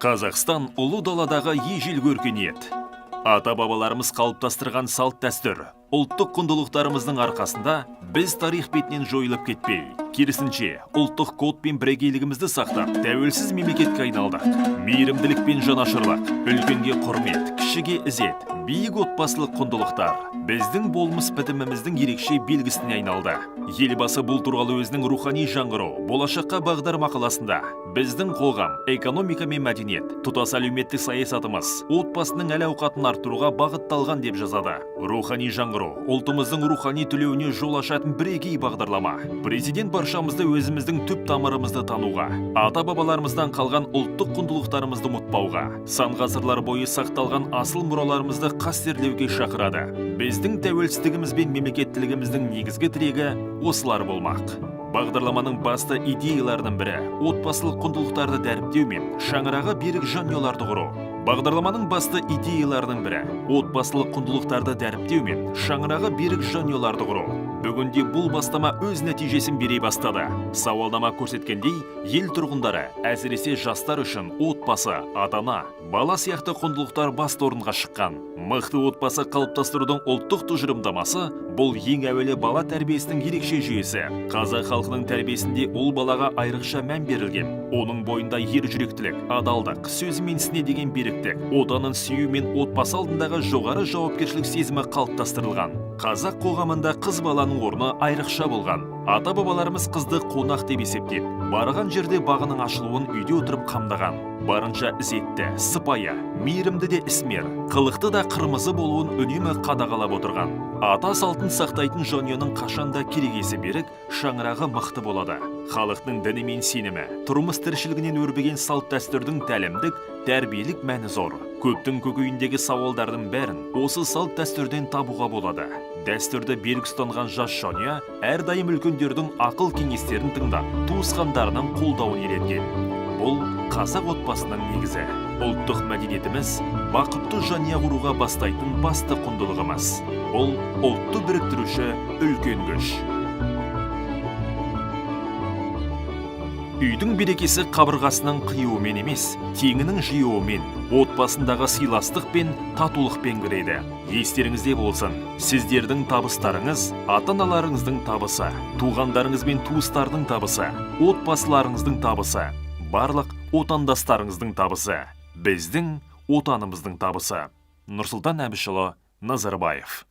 Қазақстан ұлы даладағы ежелгі өркениет. Ата-бабаларымыз қалыптастырған салт дәстүр, ұлттық құндылықтарымыздың арқасында біз тарих бетінен жойылып кетпей, керісінше, ұлттық код пен бірегейлігімізді сақтап, тәуелсіз мемлекетке айналдық. Мейірімділік пен жанашырлық, үлкенге құрмет, кішіге ізет, биік отбасылық құндылықтар біздің болмыс бітіміміздің ерекше белгісіне айналды. Елбасы бұл туралы өзінің рухани жаңғыру, болашаққа бағдар мақаласында біздің қоғам, экономика мен мәдениет, тұтас әлеуметтік саясатымыз отбасының әл-ауқатын арттыруға бағытталған деп жазады. Рухани жаңғыру, ұлтымыздың рухани түлеуіне жол ашатын бірегей бағдарлама. Президент баршамызды өзіміздің түп тамырымызды тануға, ата-бабаларымыздан қалған ұлттық құндылықтарымызды ұмытпауға, сан ғасырлар бойы сақталған асыл мұраларымызды қастерлеуге шақырады. Біздің тәуелсіздігіміз бен мемлекеттілігіміздің негізгі тірегі осылар болмақ. Бағдарламаның басты идеяларының бірі отбасылық құндылықтарды дәріптеу мен шаңырағы берік жанұяларды құру. Бағдарламаның басты идеяларының бірі отбасылық құндылықтарды дәріптеу мен шаңырағы берік жанұяларды құру. Бүгінде бұл бастама өз нәтижесін бере бастады. Сауалнама көрсеткендей, ел тұрғындары, әсіресе жастар үшін отбасы, ата-ана, бала сияқты құндылықтар басты орынға шыққан. Мықты отбасы қалыптастырудың ұлттық тұжырымдамасы бұл ең әуелі бала тәрбиесінің ерекше жүйесі. Қазақ халқының тәрбиесінде ұл балаға айрықша мән берілген. Оның бойында ержүректілік, адалдық, сөзі мен ісіне деген беріктік, отанын сүю мен отбасы алдындағы жоғары жауапкершілік сезімі қалыптастырылған. Қазақ қоғамында қыз баланың орны айрықша болған. Ата-бабаларымыз қызды қонақ деп есептеп, барған жерде бағының ашылуын үйде отырып қамдаған. Барынша ізетті, сыпайы, мейірімді де ісмер, қылықты да қырмызы болуын үнемі қадағалап отырған. Ата салтын сақтайтын жанұяның қашанда керегесі берік, шаңырағы мықты болады. Халықтың діні мен сенімі, тұрмыс тіршілігінен өрбіген салт дәстүрдің тәлімдік, тәрбиелік мәні зор. Көптің көкейіндегі сауалдардың бәрін осы салт дәстүрден табуға болады. Дәстүрді берік ұстанған жас жанұя әрдайым үлкендердің ақыл кеңестерін тыңдап, туысқандарының қолдауын еленген. Бұл қазақ отбасының негізі. Ұлттық мәдениетіміз бақытты жанұя құруға бастайтын басты құндылығымыз. Бұл ұлтты біріктіруші үлкен күш. Үйдің берекесі қабырғасының қиюымен емес, теңінің жиюымен, отбасындағы сыйластық пен татулықпен кіреді. Естеріңізде болсын, сіздердің табыстарыңыз ата-аналарыңыздың табысы, туғандарыңыз бен туыстардың табысы, отбасыларыңыздың табысы, барлық отандастарыңыздың табысы, біздің отанымыздың табысы. Нұрсұлтан Әбішұлы Назарбаев.